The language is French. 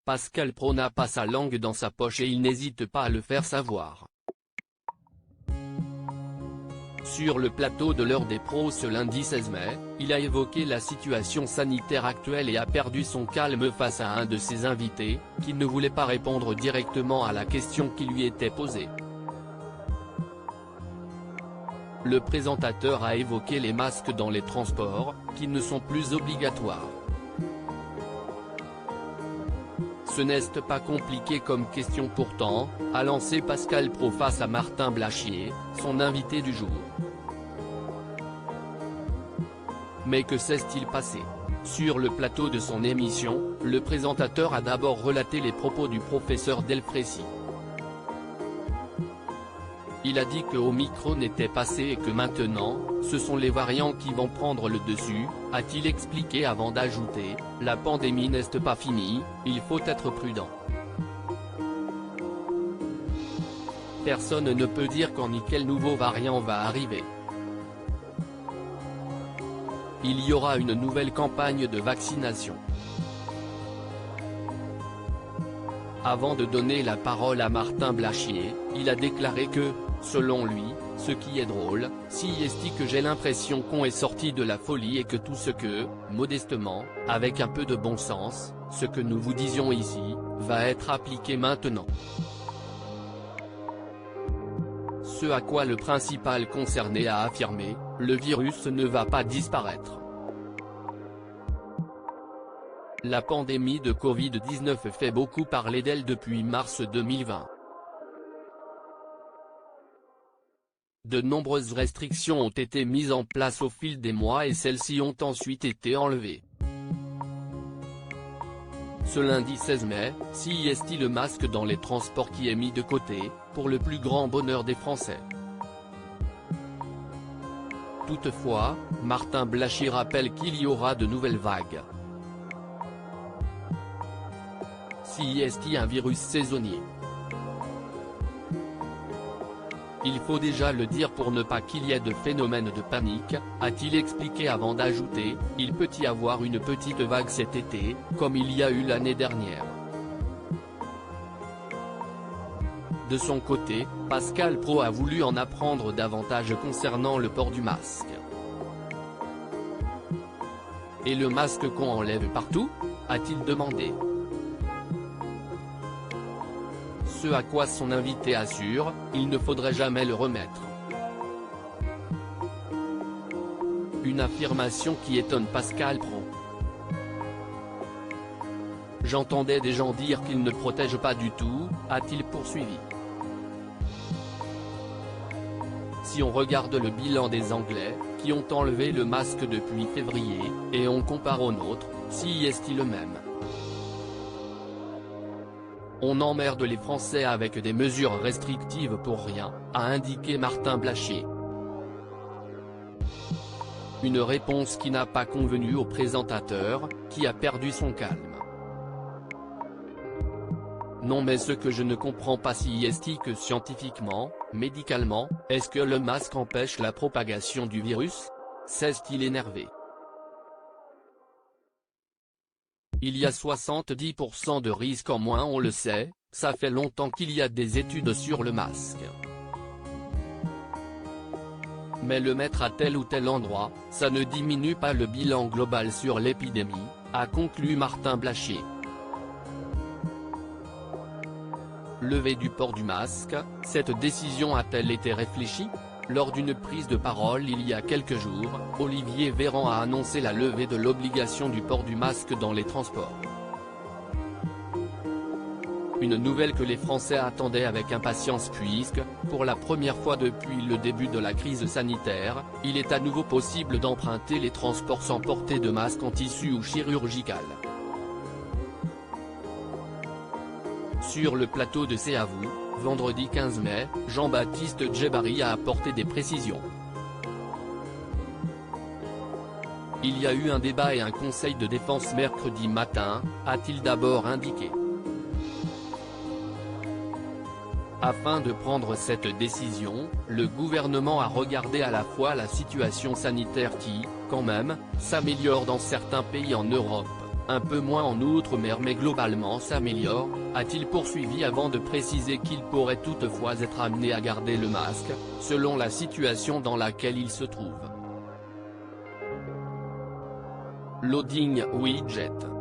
Pascal Praud n'a pas sa langue dans sa poche et il n'hésite pas à le faire savoir. Sur le plateau de l'heure des pros ce lundi 16 mai, il a évoqué la situation sanitaire actuelle et a perdu son calme face à un de ses invités, qui ne voulait pas répondre directement à la question qui lui était posée. Le présentateur a évoqué les masques dans les transports, qui ne sont plus obligatoires. Ce n'est pas compliqué comme question pourtant, a lancé Pascal Praud face à Martin Blachier, son invité du jour. Mais que s'est-il passé? Sur le plateau de son émission, le présentateur a d'abord relaté les propos du professeur Delfrécy. Il a dit que Omicron était passé et que maintenant, ce sont les variants qui vont prendre le dessus, a-t-il expliqué avant d'ajouter « La pandémie n'est pas finie, il faut être prudent. Personne ne peut dire quand ni quel nouveau variant va arriver. Il y aura une nouvelle campagne de vaccination. » Avant de donner la parole à Martin Blachier, il a déclaré que, selon lui, ce qui est drôle, c'est que j'ai l'impression qu'on est sorti de la folie et que tout ce que, modestement, avec un peu de bon sens, ce que nous vous disions ici, va être appliqué maintenant. Ce à quoi le principal concerné a affirmé, le virus ne va pas disparaître. La pandémie de Covid-19 fait beaucoup parler d'elle depuis mars 2020. De nombreuses restrictions ont été mises en place au fil des mois et celles-ci ont ensuite été enlevées. Ce lundi 16 mai, c'est le masque dans les transports qui est mis de côté, pour le plus grand bonheur des Français. Toutefois, Martin Blachier rappelle qu'il y aura de nouvelles vagues. C'est un virus saisonnier. Il faut déjà le dire pour ne pas qu'il y ait de phénomène de panique, a-t-il expliqué avant d'ajouter, il peut y avoir une petite vague cet été, comme il y a eu l'année dernière. De son côté, Pascal Praud a voulu en apprendre davantage concernant le port du masque. Et le masque qu'on enlève partout? A-t-il demandé. Ce à quoi son invité assure, il ne faudrait jamais le remettre. Une affirmation qui étonne Pascal Praud. J'entendais des gens dire qu'il ne protège pas du tout, a-t-il poursuivi. Si on regarde le bilan des Anglais, qui ont enlevé le masque depuis février, et on compare au nôtre, c'est le même. On emmerde les Français avec des mesures restrictives pour rien, a indiqué Martin Blachier. Une réponse qui n'a pas convenu au présentateur, qui a perdu son calme. Non mais ce que je ne comprends pas c'est que scientifiquement, médicalement, est-ce que le masque empêche la propagation du virus? S'est-il énervé. Il y a 70% de risque en moins, on le sait, ça fait longtemps qu'il y a des études sur le masque. Mais le mettre à tel ou tel endroit, ça ne diminue pas le bilan global sur l'épidémie, a conclu Martin Blachier. Levée du port du masque, cette décision a-t-elle été réfléchie? Lors d'une prise de parole il y a quelques jours, Olivier Véran a annoncé la levée de l'obligation du port du masque dans les transports. Une nouvelle que les Français attendaient avec impatience puisque, pour la première fois depuis le début de la crise sanitaire, il est à nouveau possible d'emprunter les transports sans porter de masque en tissu ou chirurgical. Sur le plateau de C'est à vous, vendredi 15 mai, Jean-Baptiste Djebbari a apporté des précisions. Il y a eu un débat et un conseil de défense mercredi matin, a-t-il d'abord indiqué. Afin de prendre cette décision, le gouvernement a regardé à la fois la situation sanitaire qui, quand même, s'améliore dans certains pays en Europe, un peu moins en outre-mer mais globalement s'améliore, a-t-il poursuivi avant de préciser qu'il pourrait toutefois être amené à garder le masque, selon la situation dans laquelle il se trouve. Loading Widget.